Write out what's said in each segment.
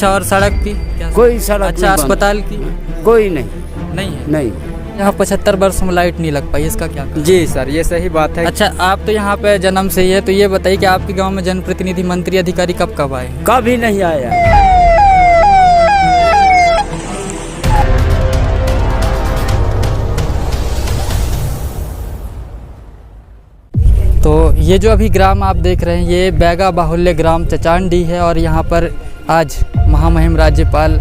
अच्छा, और सड़क की क्या? कोई सड़क अच्छा, नहीं अस्पताल की कोई नहीं नहीं है? नहीं। यहाँ 75 वर्षों में लाइट नहीं लग पाई, इसका क्या कारण? जी सर, ये सही बात है। अच्छा, आप तो यहाँ पे जन्म से ही है, तो ये बताइए कि आपके गांव में जनप्रतिनिधि, मंत्री, अधिकारी कब कब आए हैं? कभी नहीं आया। तो ये जो अभी ग्राम आप देख रहे हैं, ये बैगा बाहुल्य ग्राम चचांडी है और यहाँ पर आज महामहिम राज्यपाल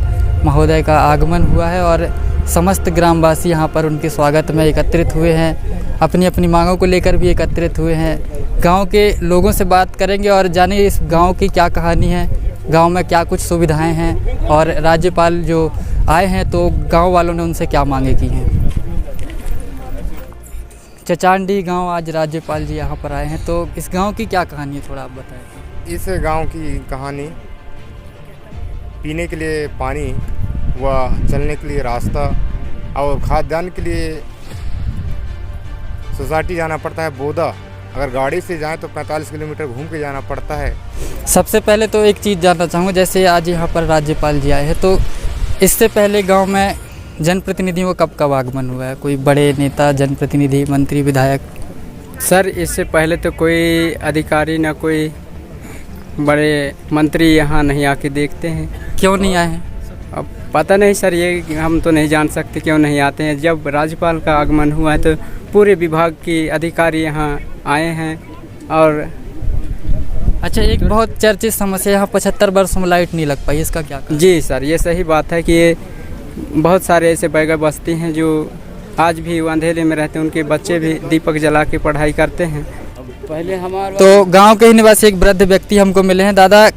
महोदय का आगमन हुआ है और समस्त ग्रामवासी यहाँ पर उनके स्वागत में एकत्रित हुए हैं। अपनी अपनी मांगों को लेकर भी एकत्रित हुए हैं। गांव के लोगों से बात करेंगे और जानिए इस गांव की क्या कहानी है, गांव में क्या कुछ सुविधाएं हैं और राज्यपाल जो आए हैं तो गांव वालों ने उनसे क्या मांगे की हैं। चचांडी गांव, आज राज्यपाल जी यहाँ पर आए हैं, तो इस गांव की क्या कहानी है, थोड़ा आप बताएं। इस गांव की कहानी पीने के लिए पानी व चलने के लिए रास्ता और खाद्यान्न के लिए सोसाइटी जाना पड़ता है बोदा। अगर गाड़ी से जाएं तो 45 किलोमीटर घूम के जाना पड़ता है। सबसे पहले तो एक चीज़ जानना चाहूँगा, जैसे आज यहाँ पर राज्यपाल जी आए हैं, तो इससे पहले गांव में जनप्रतिनिधियों का कब कब आगमन हुआ है? कोई बड़े नेता, जनप्रतिनिधि, मंत्री, विधायक? सर, इससे पहले तो कोई अधिकारी ना कोई बड़े मंत्री यहाँ नहीं आके देखते हैं। क्यों नहीं आए हैं? अब पता नहीं सर, ये हम तो नहीं जान सकते क्यों नहीं आते हैं। जब राज्यपाल का आगमन हुआ है तो पूरे विभाग के अधिकारी यहाँ आए हैं। और अच्छा, एक बहुत चर्चित समस्या, यहाँ 75 वर्षों में लाइट नहीं लग पाई, इसका क्या कारण? जी सर, ये सही बात है कि ये बहुत सारे ऐसे बैगा बस्ती हैं जो आज भी अंधेरे में रहते हैं, उनके बच्चे भी दीपक जला के पढ़ाई करते हैं। पहले हमारे तो गांव के ही निवासी एक वृद्ध व्यक्ति हमको मिले हैं। दादा,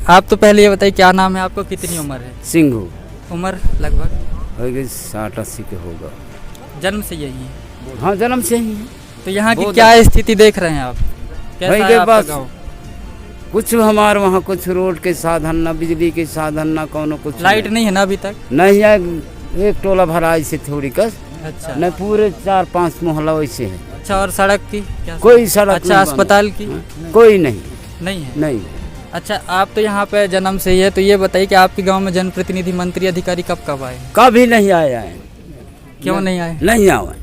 आप तो पहले ये बताइए क्या नाम है आपको, कितनी उम्र है? सिंघू उम्र लगभग हो गई 60-80 के होगा। जन्म से यही है? हाँ, जन्म से ही है। तो यहाँ की बहुत क्या स्थिति देख रहे हैं आप? कैसा भाई है के आपका पास गाँव? कुछ हमारे वहाँ कुछ रोड के साधन ना, बिजली के साधन ना, कोनो कुछ लाइट नहीं है ना अभी तक? नहीं है। एक टोला भरा ऐसे थोड़ी कस अच्छा, नहीं, पूरे 4-5 मोहल्ला वैसे है। अच्छा, और सड़क की क्या? कोई सड़क अच्छा, नहीं अस्पताल की बना। कोई नहीं नहीं है? नहीं। अच्छा, आप तो यहाँ पे जन्म से ही है, तो ये बताइए कि आपके गांव में जनप्रतिनिधि, मंत्री, अधिकारी कब कब आए? कभी नहीं आया है। क्यों नहीं आए? नहीं आया,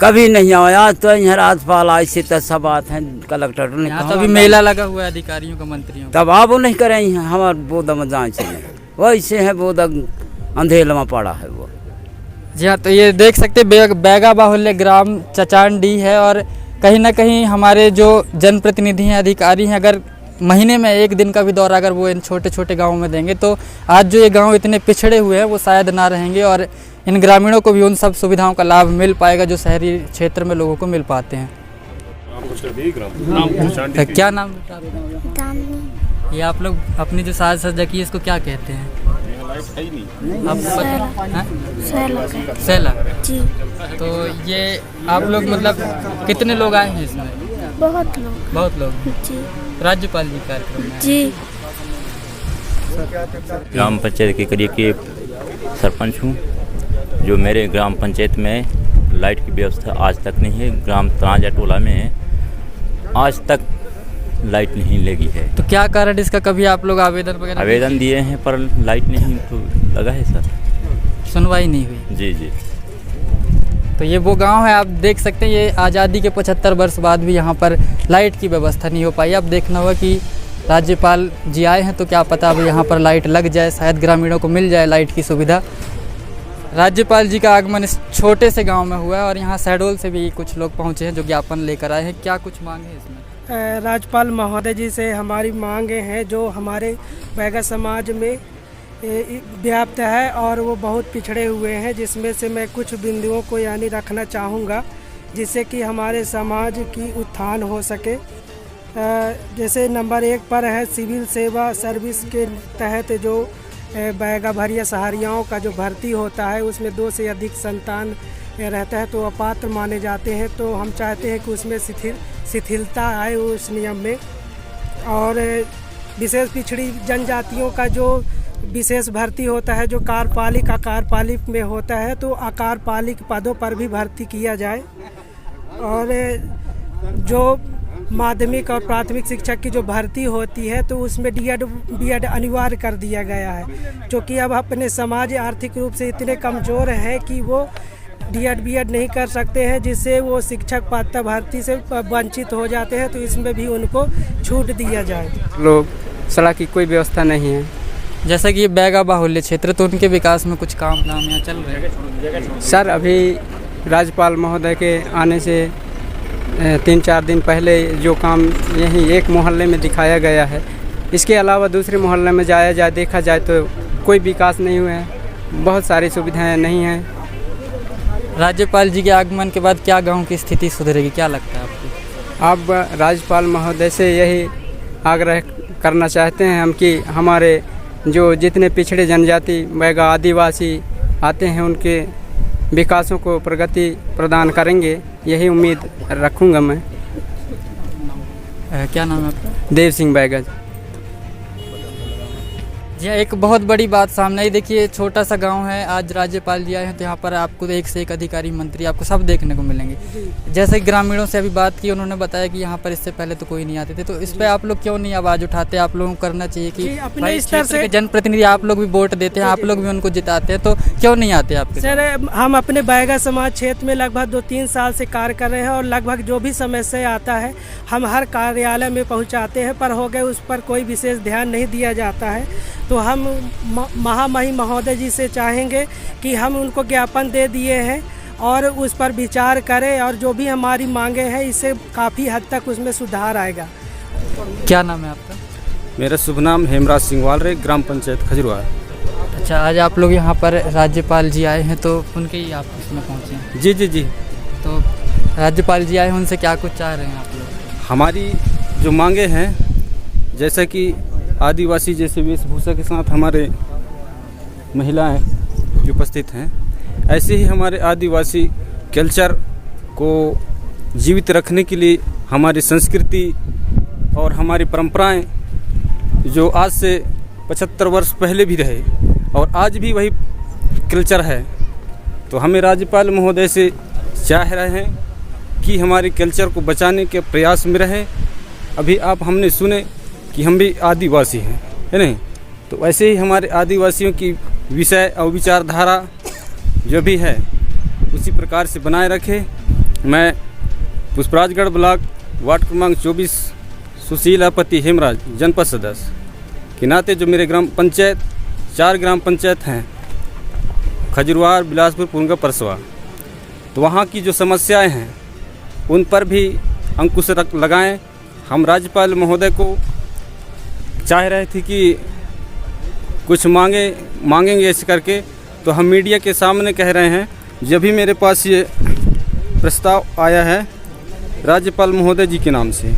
कभी नहीं आया। आज तो यहाँ राज्यपाल आए से तो सब बात है, कलेक्टर ने यहाँ तो अभी मेला लगा हुआ है अधिकारियों का, मंत्रियों का। तब आप वो नहीं करे हैं। हमारे बोदा में जाए से वैसे है, बोदा अंधेला में पड़ा है वो। जी हाँ, तो ये देख सकते बैगा बाहुल्य ग्राम चचांडी है और कहीं ना कहीं हमारे जो जनप्रतिनिधि हैं, अधिकारी हैं, अगर महीने में एक दिन का भी दौरा अगर वो इन छोटे छोटे गांवों में देंगे तो आज जो ये गांव इतने पिछड़े हुए हैं वो शायद ना रहेंगे और इन ग्रामीणों को भी उन सब सुविधाओं का लाभ मिल पाएगा जो शहरी क्षेत्र में लोगों को मिल पाते हैं। तो क्या नाम बेटा आपका? ये आप लोग अपनी जो साज सज्जा की है इसको क्या कहते हैं? आपको पता है? सैला जी। तो ये आप लोग मतलब कितने लोग आए हैं इसमें? बहुत लोग। बहुत लोग। जी राज्यपाल जी कार्यक्रम में? जी। ग्राम पंचायत के करीब के सरपंच हूँ। जो मेरे ग्राम पंचायत में लाइट की व्यवस्था आज तक नहीं है। ग्राम तनाजा टोला में आज तक लाइट नहीं लगी है। तो क्या कारण इसका, कभी आप लोग आवेदन वगैरह? आवेदन दिए हैं पर लाइट नहीं तो लगा है सर, सुनवाई नहीं हुई। जी जी। तो ये वो गांव है, आप देख सकते हैं, ये आज़ादी के 75 वर्ष बाद भी यहाँ पर लाइट की व्यवस्था नहीं हो पाई। अब देखना होगा कि राज्यपाल जी आए हैं तो क्या पता अब यहाँ पर लाइट लग जाए, शायद ग्रामीणों को मिल जाए लाइट की सुविधा। राज्यपाल जी का आगमन इस छोटे से गांव में हुआ है और यहाँ शहडोल से भी कुछ लोग पहुँचे हैं जो ज्ञापन लेकर आए हैं। क्या कुछ मांग है इसमें? राज्यपाल महोदय जी से हमारी मांगे हैं जो हमारे बैगा समाज में व्याप्त है और वो बहुत पिछड़े हुए हैं, जिसमें से मैं कुछ बिंदुओं को यानी रखना चाहूँगा जिससे कि हमारे समाज की उत्थान हो सके। जैसे नंबर 1 पर है सिविल सेवा सर्विस के तहत जो बैगा भरिया सहारियाओं का जो भर्ती होता है उसमें 2 से अधिक संतान रहता है तो अपात्र माने जाते हैं। तो हम चाहते हैं कि उसमें शिथिलता आए उस नियम में। और विशेष पिछड़ी जनजातियों का जो विशेष भर्ती होता है जो कार्यपालिक में होता है तो अकार्यपालिक पदों पर भी भर्ती किया जाए। और जो माध्यमिक और प्राथमिक शिक्षक की जो भर्ती होती है तो उसमें बीएड अनिवार्य कर दिया गया है, क्योंकि अब अपने समाज आर्थिक रूप से इतने कमज़ोर है कि वो बीएड नहीं कर सकते हैं, जिससे वो शिक्षक पात्रता भर्ती से वंचित हो जाते हैं। तो इसमें भी उनको छूट दिया जाए। लोग सड़क की कोई व्यवस्था नहीं है। जैसा कि ये बैगा बाहुल्य क्षेत्र, तो उनके विकास में कुछ काम यहाँ चल रहे हैं? सर, अभी राज्यपाल महोदय के आने से 3-4 दिन पहले जो काम यहीं एक मोहल्ले में दिखाया गया है, इसके अलावा दूसरे मोहल्ले में जाया जाए, देखा जाए तो कोई विकास नहीं हुआ है, बहुत सारी सुविधाएं नहीं हैं। राज्यपाल जी के आगमन के बाद क्या गांव की स्थिति सुधरेगी, क्या लगता है आपको? अब राज्यपाल महोदय से यही आग्रह करना चाहते हैं हम कि हमारे जो जितने पिछड़े जनजाति बैगा आदिवासी आते हैं उनके विकासों को प्रगति प्रदान करेंगे, यही उम्मीद रखूँगा मैं। क्या नाम है आपका? देव सिंह बैगा। जी, एक बहुत बड़ी बात सामने आई। देखिए, छोटा सा गांव है, आज राज्यपाल जी आए हैं तो यहाँ पर आपको एक से एक अधिकारी, मंत्री आपको सब देखने को मिलेंगे। जैसे ग्रामीणों से अभी बात की, उन्होंने बताया कि यहाँ पर इससे पहले तो कोई नहीं आते थे, तो इस पर आप लोग क्यों नहीं आवाज़ उठाते? आप लोगों को करना चाहिए कि अपने इस तरह से जनप्रतिनिधि आप लोग भी वोट देते हैं, आप लोग भी उनको जिताते हैं, तो क्यों नहीं आते आपके? सर, हम अपने बैगा समाज क्षेत्र में लगभग 2-3 साल से कार्य कर रहे हैं और लगभग जो भी समस्या आता है हम हर कार्यालय में पहुँचाते हैं, पर हो गए उस पर कोई विशेष ध्यान नहीं दिया जाता है। तो हम महामहिम महोदय जी से चाहेंगे कि हम उनको ज्ञापन दे दिए हैं और उस पर विचार करें और जो भी हमारी मांगे हैं इससे काफ़ी हद तक उसमें सुधार आएगा। क्या नाम है आपका? मेरा शुभ नाम हेमराज सिंह वालरे, ग्राम पंचायत खजूरवार। अच्छा, आज आप लोग यहाँ पर राज्यपाल जी आए हैं तो उनके ही आप इसमें पहुँचे हैं? जी जी जी। तो राज्यपाल जी आए हैं, उनसे क्या कुछ चाह रहे हैं आप लोग? हमारी जो मांगे हैं, जैसा कि आदिवासी जैसे वेशभूषा के साथ हमारे महिलाएं जो उपस्थित हैं, ऐसे ही हमारे आदिवासी कल्चर को जीवित रखने के लिए हमारी संस्कृति और हमारी परंपराएं जो आज से 75 वर्ष पहले भी रहे और आज भी वही कल्चर है, तो हमें राज्यपाल महोदय से चाह रहे हैं कि हमारे कल्चर को बचाने के प्रयास में रहें। अभी आप हमने सुने कि हम भी आदिवासी हैं, है नहीं? तो वैसे ही हमारे आदिवासियों की विषय और विचारधारा जो भी है उसी प्रकार से बनाए रखे। मैं पुष्पराजगढ़ ब्लॉक वार्ड क्रमांक 24 सुशीलापति हेमराज जनपद सदस्य के नाते जो मेरे ग्राम पंचायत 4 ग्राम पंचायत हैं, खजूरवार, बिलासपुर, पुरंगा, परसवा, तो वहाँ की जो समस्याएं हैं उन पर भी अंकुश लगाएं। हम राज्यपाल महोदय को चाह रहे थे कि कुछ मांगेंगे ऐसे करके, तो हम मीडिया के सामने कह रहे हैं। जब भी मेरे पास ये प्रस्ताव आया है राज्यपाल महोदय जी के नाम से,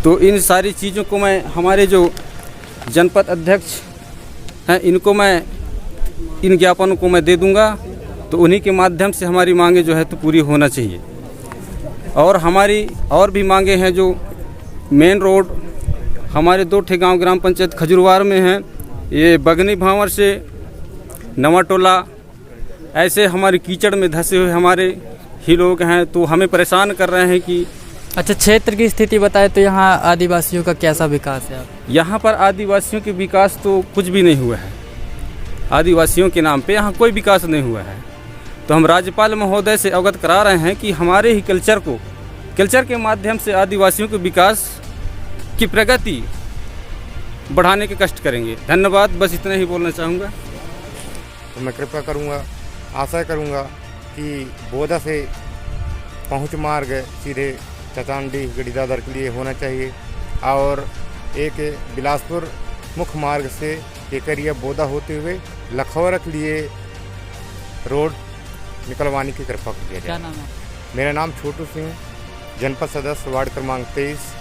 तो इन सारी चीज़ों को मैं हमारे जो जनपद अध्यक्ष हैं इनको मैं इन ज्ञापनों को मैं दे दूंगा, तो उन्हीं के माध्यम से हमारी मांगे जो है तो पूरी होना चाहिए। और हमारी और भी मांगे हैं, जो मेन रोड हमारे 2 ठे गाँव ग्राम पंचायत खजूरवार में हैं, ये बगनी भांवर से नवाटोला, ऐसे हमारे कीचड़ में धंसे हुए हमारे ही लोग हैं, तो हमें परेशान कर रहे हैं कि। अच्छा, क्षेत्र की स्थिति बताए तो यहाँ आदिवासियों का कैसा विकास है? यहाँ पर आदिवासियों के विकास तो कुछ भी नहीं हुआ है, आदिवासियों के नाम पे यहाँ कोई विकास नहीं हुआ है। तो हम राज्यपाल महोदय से अवगत करा रहे हैं कि हमारे ही कल्चर के माध्यम से आदिवासियों के विकास की प्रगति बढ़ाने के कष्ट करेंगे। धन्यवाद, बस इतना ही बोलना चाहूँगा। तो मैं कृपा करूँगा, आशा करूँगा कि बोदा से पहुँच मार्ग सीधे चचांडी गढ़ीदादर के लिए होना चाहिए और एक बिलासपुर मुख्य मार्ग से केकरिया बोदा होते हुए लखौरा के लिए रोड निकलवाने की कृपा की जाए। क्या नाम है? मेरा नाम छोटू सिंह, जनपद सदस्य वार्ड क्रमांक 23